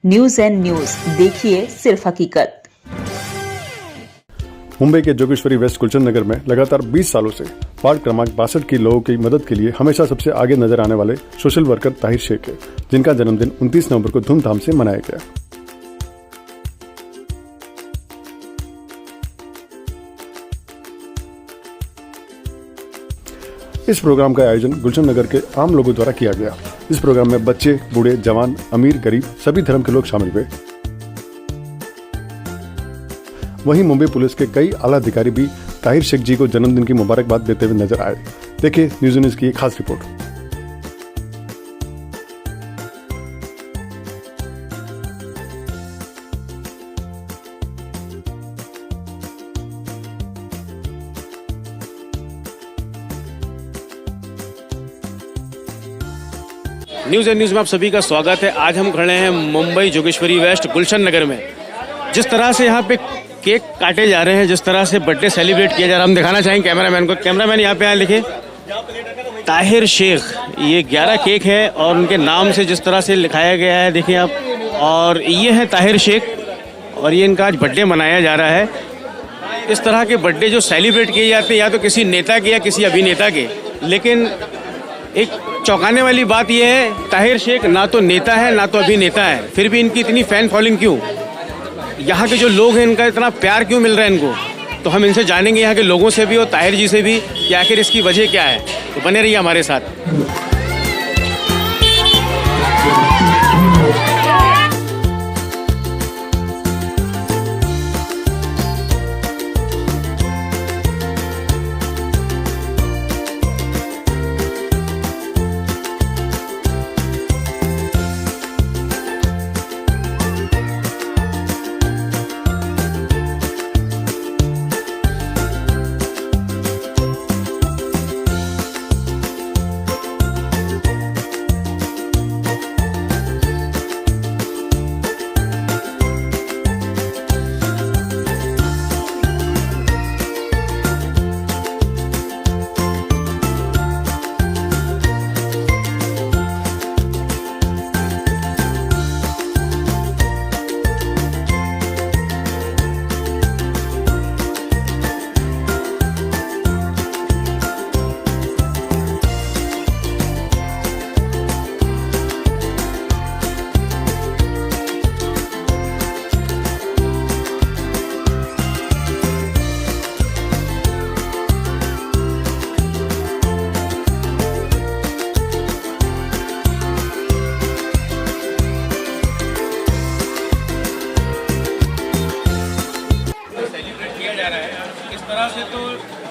News and news, देखिए सिर्फ हकीकत। मुंबई के जोगेश्वरी वेस्ट गुलशन नगर में लगातार 20 सालों से वार्ड क्रमांक 62 के लोगों की मदद के लिए हमेशा सबसे आगे नजर आने वाले सोशल वर्कर ताहिर शेख है, जिनका जन्मदिन 29 नवंबर को धूमधाम से मनाया गया। इस प्रोग्राम का आयोजन गुलशन नगर के आम लोगों द्वारा किया गया। इस प्रोग्राम में बच्चे, बूढ़े, जवान, अमीर, गरीब सभी धर्म के लोग शामिल हुए। वहीं मुंबई पुलिस के कई आला अधिकारी भी ताहिर शेख जी को जन्मदिन की मुबारकबाद देते हुए नजर आए। देखिए न्यूज़ की एक खास रिपोर्ट। न्यूज़ एंड न्यूज़ में आप सभी का स्वागत है। आज हम खड़े हैं मुंबई जोगेश्वरी वेस्ट गुलशन नगर में। जिस तरह से यहाँ पे केक काटे जा रहे हैं, जिस तरह से बर्थडे सेलिब्रेट किया जा रहा है, हम दिखाना चाहेंगे कैमरामैन को। कैमरामैन यहाँ पे आए, लिखे ताहिर शेख। ये 11 केक है और उनके नाम से जिस तरह से लिखाया गया है, देखिए आप। और ये है ताहिर शेख और ये इनका आज बर्थडे मनाया जा रहा है। इस तरह के बर्थडे जो सेलिब्रेट किए जाते हैं या तो किसी नेता के या किसी अभिनेता के, लेकिन एक चौंकाने वाली बात यह है ताहिर शेख ना तो नेता है ना तो अभिनेता है, फिर भी इनकी इतनी फैन फॉलोइंग क्यों? यहाँ के जो लोग हैं इनका इतना प्यार क्यों मिल रहा है इनको? तो हम इनसे जानेंगे यहाँ के लोगों से भी और ताहिर जी से भी कि आखिर इसकी वजह क्या है। तो बने रहिए हमारे साथ। से तो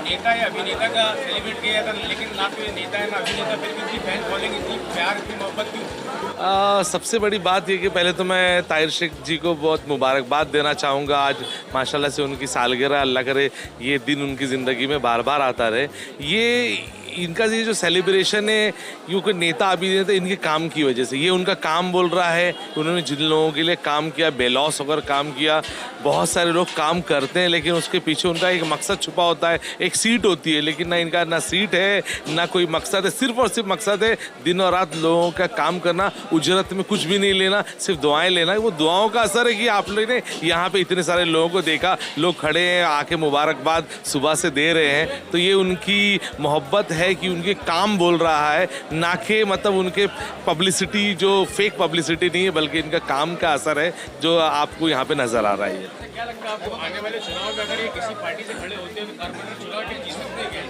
नेता या अभिनेता का सेलिब्रेट किया जाता है, लेकिन ना तो ये नेता है ना अभिनेता, फिर भी इतनी फैन फॉलोइंग, इतनी प्यार की मोहब्बत क्यों? सबसे बड़ी बात ये कि पहले तो मैं ताहिर शेख जी को बहुत मुबारकबाद देना चाहूँगा। आज माशाल्लाह से उनकी सालगिरह, अल्लाह करे ये दिन उनकी ज़िंदगी में बार बार आता रहे। ये इनका ये जो सेलिब्रेशन है यूँ कोई नेता अभिनेता इनके काम की वजह से, ये उनका काम बोल रहा है। उन्होंने जिन लोगों के लिए काम किया, बेलौस होकर काम किया। बहुत सारे लोग काम करते हैं लेकिन उसके पीछे उनका एक मकसद छुपा होता है, एक सीट होती है, लेकिन ना इनका ना सीट है ना कोई मकसद है। सिर्फ और सिर्फ मकसद है दिन और रात लोगों का काम करना, उजरत में कुछ भी नहीं लेना, सिर्फ दुआएं लेना। वो दुआओं का असर है कि आप लोग ने यहाँ पे इतने सारे लोगों को देखा, लोग खड़े हैं आके मुबारकबाद सुबह से दे रहे हैं। तो ये उनकी मोहब्बत है कि उनके काम बोल रहा है, ना कि मतलब उनके पब्लिसिटी जो फेक पब्लिसिटी नहीं है, बल्कि इनका काम का असर है जो आपको यहाँ पे नजर आ रहा है। क्या लगता है आपको आने वाले चुनाव में अगर ये किसी पार्टी से खड़े होते हैं तो कॉर्पोरेट चुनाव के जीत सकते हैं क्या?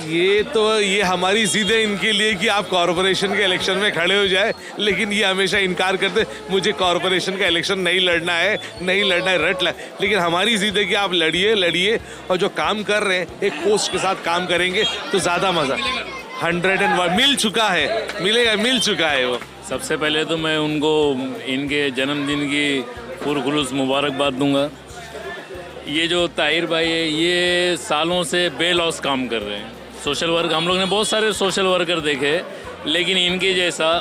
ये हमारी जिद है इनके लिए कि आप कॉर्पोरेशन के इलेक्शन में खड़े हो जाए, लेकिन ये हमेशा इनकार करते, मुझे कॉर्पोरेशन का इलेक्शन नहीं लड़ना है, लेकिन हमारी जिद है कि आप लड़िए और जो काम कर रहे हैं एक पोस्ट के साथ काम करेंगे तो ज़्यादा मज़ा। 101 मिल चुका है वो। सबसे पहले तो मैं उनको इनके जन्मदिन की पुरखुलूस मुबारकबाद दूंगा। ये जो ताहिर भाई है ये सालों से बेलौस काम कर रहे हैं। सोशल वर्क, हम लोग ने बहुत सारे सोशल वर्कर देखे, लेकिन इनके जैसा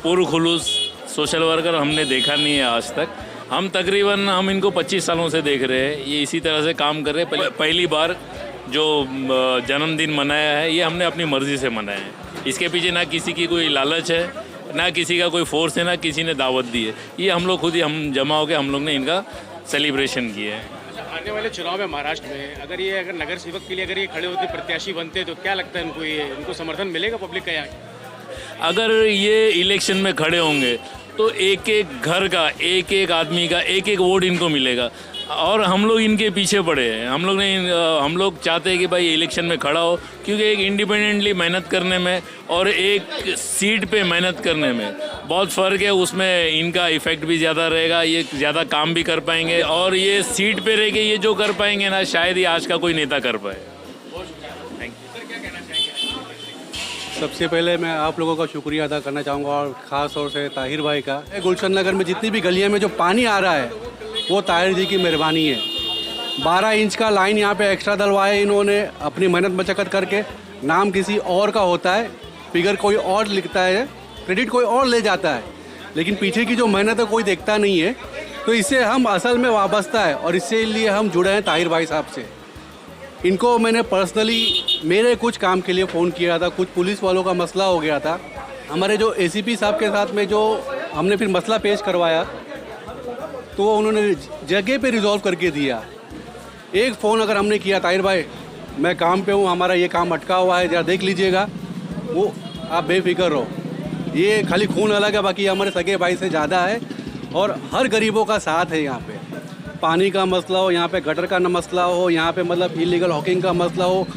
पुरखुलूस सोशल वर्कर हमने देखा नहीं है आज तक। हम इनको 25 सालों से देख रहे हैं, ये इसी तरह से काम कर रहे हैं। पहली बार जो जन्मदिन मनाया है ये हमने अपनी मर्ज़ी से मनाया है। इसके पीछे ना किसी की कोई लालच है, ना किसी का कोई फोर्स है, ना किसी ने दावत दी है। ये हम लोग खुद ही हम जमा होकर हम लोग ने इनका सेलिब्रेशन किया है। आने वाले चुनाव में महाराष्ट्र में अगर नगर सेवक के लिए अगर ये खड़े होते, प्रत्याशी बनते, तो क्या लगता है इनको समर्थन मिलेगा पब्लिक का यहाँ? अगर ये इलेक्शन में खड़े होंगे तो एक एक घर का, एक एक आदमी का एक एक वोट इनको मिलेगा। और हम लोग इनके पीछे पड़े हैं। हम लोग चाहते हैं कि भाई इलेक्शन में खड़ा हो, क्योंकि एक इंडिपेंडेंटली मेहनत करने में और एक सीट पे मेहनत करने में बहुत फ़र्क है। उसमें इनका इफेक्ट भी ज़्यादा रहेगा, ये ज़्यादा काम भी कर पाएंगे, और ये सीट पे रह के ये जो कर पाएंगे ना, शायद ही आज का कोई नेता कर पाए। सबसे पहले मैं आप लोगों का शुक्रिया अदा करना चाहूँगा, और ख़ास तौर से ताहिर भाई का। गुलशन नगर में जितनी भी गलियों में जो पानी आ रहा है वो ताहिर जी की मेहरबानी है। 12 इंच का लाइन यहाँ पे एक्स्ट्रा डलवाए इन्होंने, अपनी मेहनत मशक्क़त करके। नाम किसी और का होता है, फिगर कोई और लिखता है, क्रेडिट कोई और ले जाता है, लेकिन पीछे की जो मेहनत है कोई देखता नहीं है। तो इससे हम असल में वाबस्ता है, और इससे लिए हम जुड़े हैं ताहिर भाई साहब से। इनको मैंने पर्सनली मेरे कुछ काम के लिए फ़ोन किया था, कुछ पुलिस वालों का मसला हो गया था। हमारे जो ACP साहब के साथ में जो हमने फिर मसला पेश करवाया, तो उन्होंने जगह पे रिजॉल्व करके दिया। एक फ़ोन अगर हमने किया, ताहिर भाई मैं काम पे हूँ, हमारा ये काम अटका हुआ है, ज़रा देख लीजिएगा, वो आप बेफिक्र रहो। ये खाली खून अलग है, बाकी हमारे सगे भाई से ज़्यादा है, और हर गरीबों का साथ है। यहाँ पे पानी का मसला हो, यहाँ पे गटर का मसला हो, यहाँ पे मतलब इलीगल हॉकिंग का मसला हो,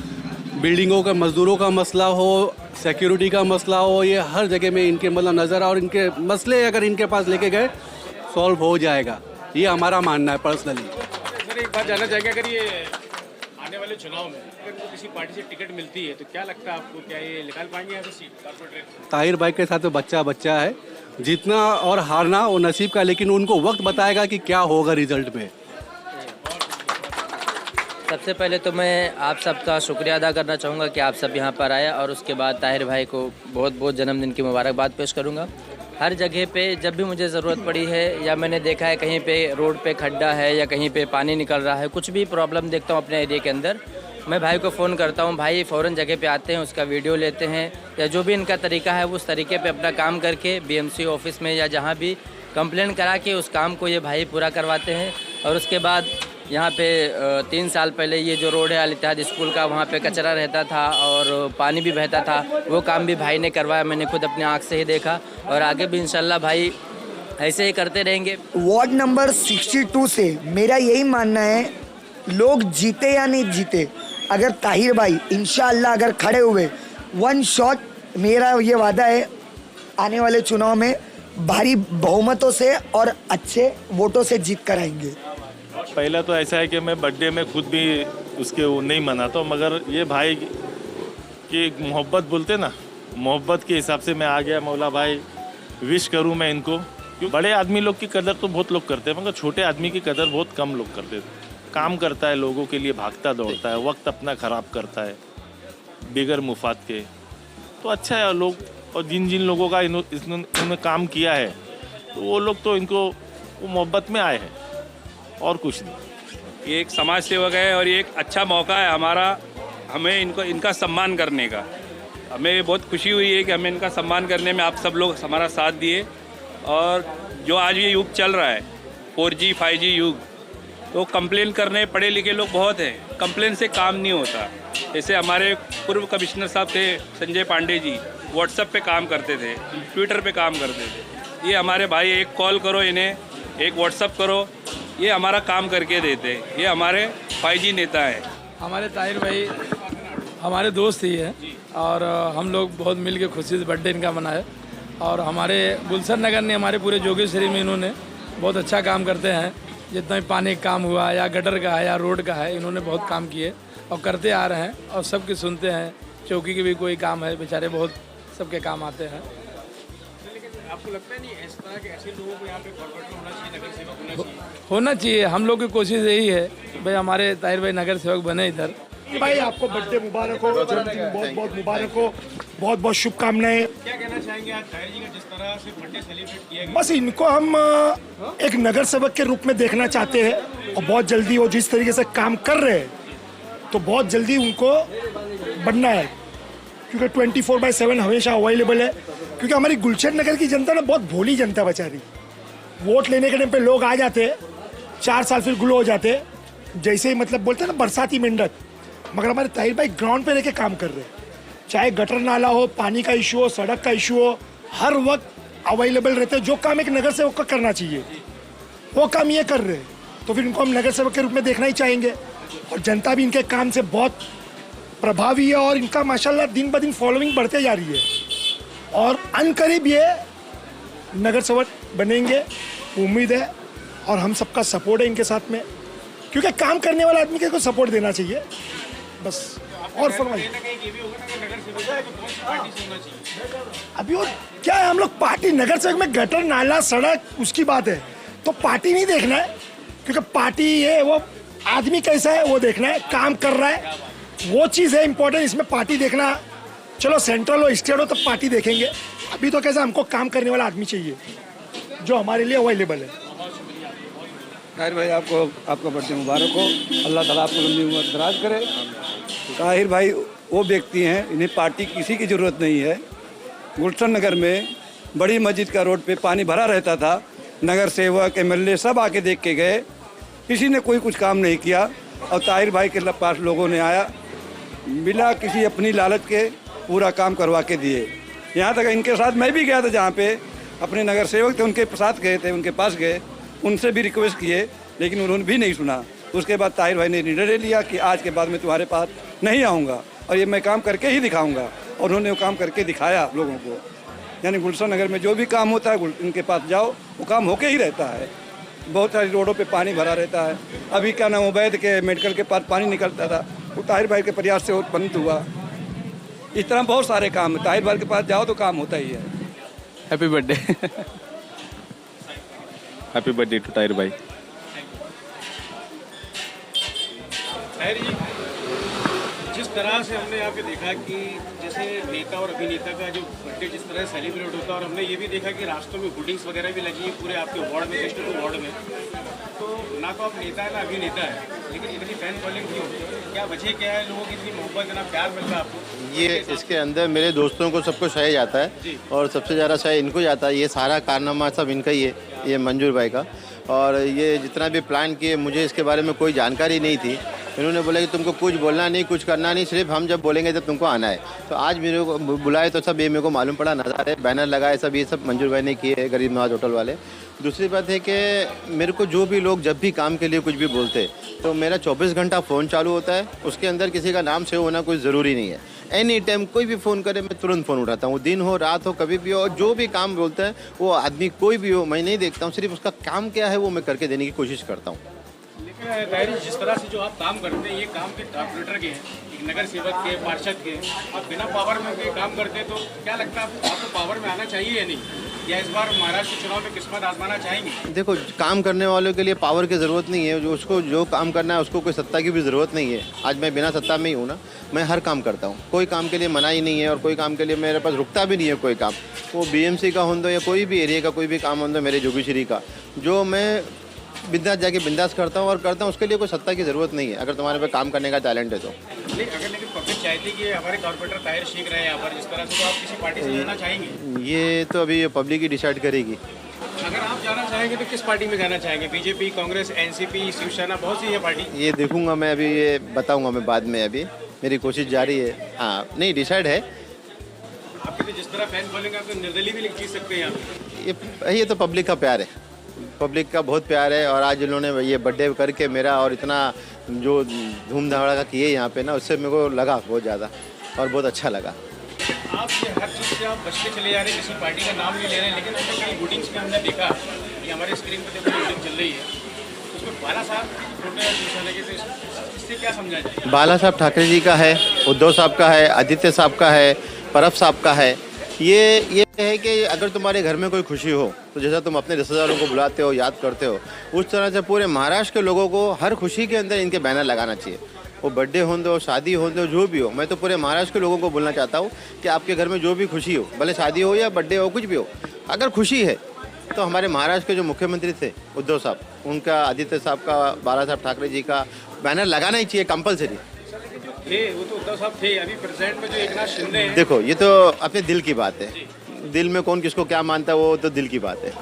बिल्डिंगों का मजदूरों का मसला हो, सिक्योरिटी का मसला हो, ये हर जगह में इनके मतलब नज़र, और इनके मसले अगर इनके पास लेके गए सॉल्व हो जाएगा, ये हमारा मानना है पर्सनली। सर एक बात जानना चाहेंगे, अगर ये आने वाले चुनाव में अगर इनको किसी पार्टी से टिकट मिलती है तो क्या लगता है आपको, क्या ये निकाल पाएंगे यहाँ से सीट कॉर्पोरेट? ताहिर भाई के साथ तो बच्चा है, जीतना और हारना वो नसीब का, लेकिन उनको वक्त बताएगा कि क्या होगा रिजल्ट में। सबसे पहले तो मैं आप सबका शुक्रिया अदा करना चाहूँगा कि आप सब यहाँ पर आए, और उसके बाद ताहिर भाई को बहुत बहुत जन्मदिन की मुबारकबाद पेश करूँगा। हर जगह पे जब भी मुझे ज़रूरत पड़ी है, या मैंने देखा है कहीं पे रोड पे खड्डा है या कहीं पे पानी निकल रहा है, कुछ भी प्रॉब्लम देखता हूँ अपने एरिया के अंदर, मैं भाई को फ़ोन करता हूँ। भाई फ़ौरन जगह पे आते हैं, उसका वीडियो लेते हैं, या जो भी इनका तरीका है उस तरीके पे अपना काम करके BMC ऑफिस में या जहाँ भी कंप्लेन करा के उस काम को ये भाई पूरा करवाते हैं। और उसके बाद यहाँ पे 3 साल पहले ये जो रोड है अल इत्तेहाद स्कूल का, वहाँ पे कचरा रहता था और पानी भी बहता था, वो काम भी भाई ने करवाया, मैंने खुद अपनी आँख से ही देखा, और आगे भी इंशाल्लाह भाई ऐसे ही करते रहेंगे। वार्ड नंबर 62 से मेरा यही मानना है, लोग जीते या नहीं जीते, अगर ताहिर भाई इंशाल्लाह अगर खड़े हुए, 1 शॉट मेरा ये वादा है, आने वाले चुनाव में भारी बहुमतों से और अच्छे वोटों से जीत कर आएंगे। पहला तो ऐसा है कि मैं बर्थडे में खुद भी उसके वो नहीं मनाता हूँ, मगर ये भाई की मोहब्बत बोलते ना, मोहब्बत के हिसाब से मैं आ गया। मौला भाई विश करूँ मैं इनको, क्यों बड़े आदमी लोग की कदर तो बहुत लोग करते हैं, मगर छोटे आदमी की कदर बहुत कम लोग करते थे। काम करता है, लोगों के लिए भागता दौड़ता है, वक्त अपना ख़राब करता है बगैर मुफाद के, तो अच्छा है लोग। और जिन जिन लोगों का इन्होंने काम किया है, तो वो लोग तो इनको वो मोहब्बत में आए हैं और कुछ नहीं। ये एक समाज सेवक है और ये एक अच्छा मौका है हमारा, हमें इनका सम्मान करने का। हमें बहुत खुशी हुई है कि हमें इनका सम्मान करने में आप सब लोग हमारा साथ दिए। और जो आज ये युग चल रहा है 4G 5G युग, तो कंप्लेन करने पढ़े लिखे लोग बहुत हैं, कंप्लेन से काम नहीं होता। जैसे हमारे पूर्व कमिश्नर साहब थे संजय पांडे जी, व्हाट्सएप पे काम करते थे, ट्विटर पे काम करते थे। ये हमारे भाई एक कॉल करो इन्हें, एक व्हाट्सएप करो, ये हमारा काम करके देते। ये हमारे 5G नेता है। हमारे ताहिर भाई हमारे दोस्त ही हैं, और हम लोग बहुत मिल के खुशी से बर्थडे इनका मनाए। और हमारे गुलशन नगर ने, हमारे पूरे जोगेश्वरी में इन्होंने बहुत अच्छा काम करते हैं। जितना भी पानी का काम हुआ या गटर का है या रोड का है, इन्होंने बहुत काम किए और करते आ रहे हैं, और सबके सुनते हैं। चौकी के भी कोई काम है, बेचारे बहुत सबके काम आते हैं। आपको लगता है नहीं इस तरह के ऐसे लोगों को यहाँ पे कॉर्पोरेट होना चाहिए, नगर सेवक होना चाहिए? होना चाहिए। हम लोग की कोशिश यही है भाई हमारे ताहिर भाई नगर सेवक बने इधर। भाई आपको बर्थडे मुबारक हो, जन्मदिन बहुत बहुत मुबारक हो, बहुत बहुत शुभकामनाएं। क्या कहना चाहेंगे आज ताहिर जी का जिस तरह से बर्थडे सेलिब्रेट किया गया? बस इनको हम एक नगर सेवक के रूप में देखना चाहते हैं, और बहुत जल्दी वो जिस तरीके से काम कर रहे हैं, तो बहुत जल्दी उनको बनना है, क्योंकि 24/7 हमेशा अवेलेबल है। क्योंकि हमारी गुलशन नगर की जनता ना बहुत भोली जनता बेचारी। वोट लेने के टाइम पे लोग आ जाते, 4 साल फिर गुल हो जाते, जैसे ही मतलब बोलते हैं ना बरसाती मेंढक। मगर हमारे ताहिर भाई ग्राउंड पे रह के काम कर रहे हैं, चाहे गटर नाला हो, पानी का इशू हो, सड़क का इशू हो, हर वक्त अवेलेबल रहते हैं। जो काम एक नगर सेवक को करना चाहिए वो काम ये कर रहे हैं, तो फिर इनको हम नगर सेवक के रूप में देखना ही चाहेंगे। और जनता भी इनके काम से बहुत प्रभावी है और इनका माशाल्लाह दिन ब दिन फॉलोइंग बढ़ते जा रही है और अनकरीब ये नगर सेवक बनेंगे, उम्मीद है। और हम सबका सपोर्ट है इनके साथ में, क्योंकि काम करने वाले आदमी को सपोर्ट देना चाहिए बस। और फरमाइए अभी और क्या है, हम लोग पार्टी नगर सेवक में गटर नाला सड़क उसकी बात है, तो पार्टी नहीं देखना है, क्योंकि पार्टी ये वो आदमी कैसा है वो देखना है, काम कर रहा है वो चीज़ है इम्पोर्टेंट। इसमें पार्टी देखना, चलो सेंट्रल हो स्टेट हो तब पार्टी देखेंगे। अभी तो कैसा हमको काम करने वाला आदमी चाहिए जो हमारे लिए अवेलेबल है। ताहिर भाई आपको आपका बर्थडे मुबारक हो, अल्लाह ताला आपको लंबी उम्र दराज करे। ताहिर भाई वो व्यक्ति हैं, इन्हें पार्टी किसी की ज़रूरत नहीं है। गुलशन नगर में बड़ी मस्जिद का रोड पे पानी भरा रहता था, नगर सेवक एमएलए सब आके देख के गए, किसी ने कोई कुछ काम नहीं किया। और ताहिर भाई के पास लोगों ने आया, बिना किसी अपनी लालच के पूरा काम करवा के दिए। यहाँ तक इनके साथ मैं भी गया था, जहाँ पे अपने नगर सेवक थे उनके साथ गए थे, उनके पास गए, उनसे भी रिक्वेस्ट किए, लेकिन उन्होंने भी नहीं सुना। उसके बाद ताहिर भाई ने निर्णय लिया कि आज के बाद मैं तुम्हारे पास नहीं आऊँगा और ये मैं काम करके ही दिखाऊँगा। और उन्होंने वो काम करके दिखाया लोगों को। यानी गुलशन नगर में जो भी काम होता है उनके पास जाओ, वो काम होके ही रहता है। बहुत सारी रोडों पे पानी भरा रहता है। अभी क्या नाम उबैद के मेडिकल के पास पानी निकलता था, वो ताहिर भाई के प्रयास से बंद हुआ। इस तरह बहुत सारे काम, ताहिर भाई के पास जाओ तो काम होता ही है। Happy birthday. Happy birthday to Tahir भाई। ताहिर जी, जिस तरह से हमने यहाँ पे देखा कि जैसे नेता और अभिनेता का जो बर्थडे जिस तरह से सेलिब्रेट होता है, और हमने ये भी देखा कि रास्तों में होर्डिंग्स वगैरह भी लगी है पूरे आपके वार्ड में, जस्ट वार्ड में। तो ना तो आप नेता है ना अभिनेता है, लेकिन इतनी फैन फॉलोइंग क्यों? क्या वजह क्या है, लोगों की इतनी मोहब्बत, इतना प्यार मिल रहा है आपको? ये इसके अंदर मेरे दोस्तों को सबको श्रेय जाता है और सबसे ज़्यादा श्रेय इनको जाता है। ये सारा कारनामा सब इनका ही है, ये मंजूर भाई का। और ये जितना भी प्लान किए, मुझे इसके बारे में कोई जानकारी नहीं थी। इन्होंने बोला कि तुमको कुछ बोलना नहीं, कुछ करना नहीं, सिर्फ हम जब बोलेंगे तब तुमको आना है। तो आज मेरे को बुलाए तो सब ये मेरे को मालूम पड़ा, नज़ारे बैनर लगाए सब, ये सब मंजूर भाई ने किए, गरीब नवाज होटल वाले। दूसरी बात है कि मेरे को जो भी लोग जब भी काम के लिए कुछ भी बोलते, तो मेरा 24 घंटा फ़ोन चालू होता है, उसके अंदर किसी का नाम सेव होना कोई ज़रूरी नहीं है। एनी टाइम कोई भी फ़ोन करे मैं तुरंत फ़ोन उठाता हूँ, दिन हो रात हो कभी भी हो। जो भी काम बोलता है वो आदमी कोई भी हो, मैं नहीं देखता हूँ, सिर्फ उसका काम क्या है वो मैं करके देने की कोशिश करता हूँ। लेकिन ताहिर जी, जिस तरह से जो आप काम करते हैं, ये काम के कॉर्पोरेटर के हैं, एक नगर सेवक के, पार्षद के, आप बिना पावर में के काम करते हैं, तो क्या लगता है आपको पावर में आना चाहिए या नहीं? या इस बार महाराष्ट्र चुनाव में किस्मत आजमाना चाहेंगे? देखो, काम करने वालों के लिए पावर की ज़रूरत नहीं है, जो उसको जो काम करना है उसको कोई सत्ता की भी ज़रूरत नहीं है। आज मैं बिना सत्ता में ही हूँ ना, मैं हर काम करता हूँ, कोई काम के लिए मना ही नहीं है और कोई काम के लिए मेरे पास रुकता भी नहीं है कोई काम। वो बीएमसी का हो दो या कोई भी एरिया का कोई भी काम हो दो, मेरे जोगीश्वरी का, जो मैं बिंदास जाके बिंदास करता हूँ और करता हूँ, उसके लिए कोई सत्ता की ज़रूरत नहीं है, अगर तुम्हारे पे काम करने का टैलेंट है तो। लेकिन पब्लिक चाहती है कि हमारे कॉर्पोरेटर ताहिर शेख रहे हैं यहाँ पर, जिस तरह से, तो आप किसी पार्टी से जाना चाहेंगे? ये तो अभी पब्लिक ही डिसाइड करेगी। अगर आप जाना चाहेंगे तो किस पार्टी में जाना चाहेंगे? बीजेपी, कांग्रेस, एनसीपी, शिवसेना, बहुत सी है पार्टी। ये देखूंगा मैं, अभी ये बताऊंगा मैं बाद में, अभी मेरी कोशिश जारी है। हाँ, नहीं डिसाइड है। आपके तो जिस तरह फैन फॉलोइंग, आप तो निर्दलीय भी लिख सकते हैं यहाँ। ये तो पब्लिक का प्यार है, पब्लिक का बहुत प्यार है। और आज उन्होंने ये बर्थडे करके मेरा और इतना जो धूम धड़ाका किए यहाँ पे ना, उससे मेरे को लगा बहुत ज़्यादा और बहुत अच्छा लगा। आप ये हर चीज़ से आप बचते चले जा रहे हैं, किसी पार्टी का नाम नहीं ले रहे हैं, लेकिन हमने कई वोटिंग्स में हमने देखा कि हमारे स्क्रीन पर देखो वोटिंग चल रही है, उसमें बाला साहब छोटे, इससे क्या समझा जाए? बाला साहब ठाकरे जी का है, उद्धव साहब का है, आदित्य साहब का है, परब साहब का है। ये है कि अगर तुम्हारे घर में कोई खुशी हो, तो जैसा तुम अपने रिश्तेदारों को बुलाते हो, याद करते हो, उस तरह से पूरे महाराष्ट्र के लोगों को हर खुशी के अंदर इनके बैनर लगाना चाहिए। वो बर्थडे हो दो, शादी हो दो, जो भी हो। मैं तो पूरे महाराष्ट्र के लोगों को बोलना चाहता हूँ कि आपके घर में जो भी खुशी हो, भले शादी हो या बर्थडे हो, कुछ भी हो, अगर खुशी है तो हमारे महाराष्ट्र के जो मुख्यमंत्री थे उद्धव साहब, उनका, आदित्य साहब का, बाला साहब ठाकरे जी का बैनर लगाना ही चाहिए कंपलसरी। वो तो उद्धव साहब थे, अभी प्रेसिडेंट में जो एकनाथ शिंदे हैं। देखो, ये तो अपने दिल की बात है, दिल में कौन किसको क्या मानता है वो तो दिल की बात है।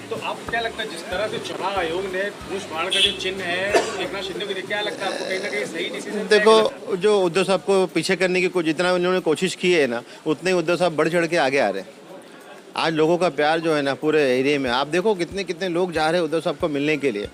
तो आपको क्या लगता है जिस तरह से चुनाव आयोग ने धनुष बाण का जो चिन्ह है एकनाथ शिंदे को देख क्या लगता है आपको कहीं ना कहीं सही डिसीजन? देखो जो उद्धव साहब को पीछे करने की जितना उन्होंने कोशिश की है ना, उतने ही उद्धव साहब बढ़ चढ़ के आगे आ रहे हैं। आज लोगों का प्यार जो है ना पूरे एरिया में, आप देखो कितने कितने लोग जा रहे हैं उद्धव साहब को मिलने के लिए।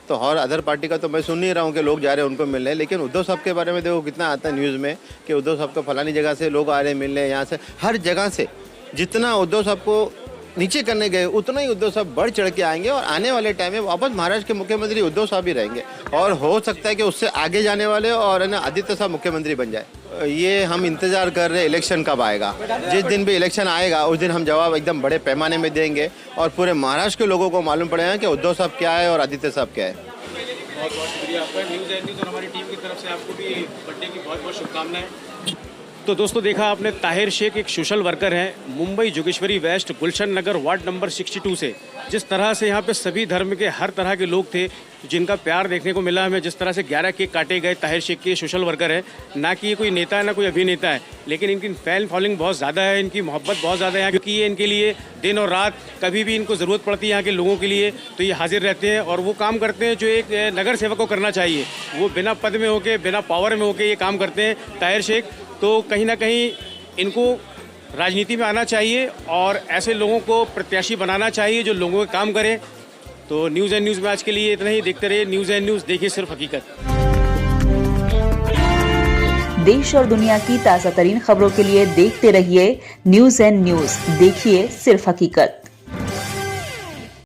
तो और अदर पार्टी का तो मैं सुन नहीं रहा हूँ कि लोग जा रहे हैं उनको मिलने, लेकिन उद्धव साहब के बारे में देखो कितना आता है न्यूज़ में कि उद्धव साहब को फलानी जगह से लोग आ रहे हैं मिलने, यहाँ से हर जगह से। जितना उद्धव साहब को नीचे करने गए उतना ही उद्धव साहब बढ़ चढ़ के आएंगे और आने वाले टाइम में वापस महाराष्ट्र के मुख्यमंत्री उद्धव साहब ही रहेंगे और हो सकता है कि उससे आगे जाने वाले और है ना आदित्य साहब मुख्यमंत्री बन जाए। ये हम इंतजार कर रहे हैं इलेक्शन कब आएगा। जिस दिन भी इलेक्शन आएगा उस दिन हम जवाब एकदम बड़े पैमाने में देंगे और पूरे महाराष्ट्र के लोगों को मालूम पड़ेगा कि उद्धव साहब क्या है और आदित्य साहब क्या है। बहुत बहुत शुक्रिया आपका। न्यूज़ एंड न्यूज़ और हमारी टीम की तरफ से आपको भी बर्थडे की बहुत बहुत शुभकामनाएं। तो दोस्तों देखा आपने, ताहिर शेख एक सोशल वर्कर हैं मुंबई जोगेश्वरी वेस्ट गुलशन नगर वार्ड नंबर 62 से। जिस तरह से यहाँ पे सभी धर्म के हर तरह के लोग थे जिनका प्यार देखने को मिला हमें। जिस तरह से 11 केक काटे गए। ताहिर शेख के सोशल वर्कर है, ना कि ये कोई नेता है ना कोई अभिनेता है, लेकिन इनकी फैन फॉलोइंग बहुत ज़्यादा है, इनकी मोहब्बत बहुत ज़्यादा है क्योंकि ये इनके लिए दिन और रात कभी भी इनको ज़रूरत पड़ती है यहाँ के लोगों के लिए तो ये हाजिर रहते हैं और वो काम करते हैं जो एक नगर सेवक को करना चाहिए। वो बिना पद में होके बिना पावर में होके ये काम करते हैं ताहिर शेख। तो कहीं ना कहीं इनको राजनीति में आना चाहिए और ऐसे लोगों को प्रत्याशी बनाना चाहिए जो लोगों के काम करें। तो न्यूज़ एंड न्यूज़ में आज के लिए इतना ही। देखते रहिए न्यूज़ एंड न्यूज़, देखिए सिर्फ हकीकत। देश और दुनिया की ताज़ा तरीन खबरों के लिए देखते रहिए न्यूज़ एंड न्यूज़, देखिए सिर्फ हकीकत।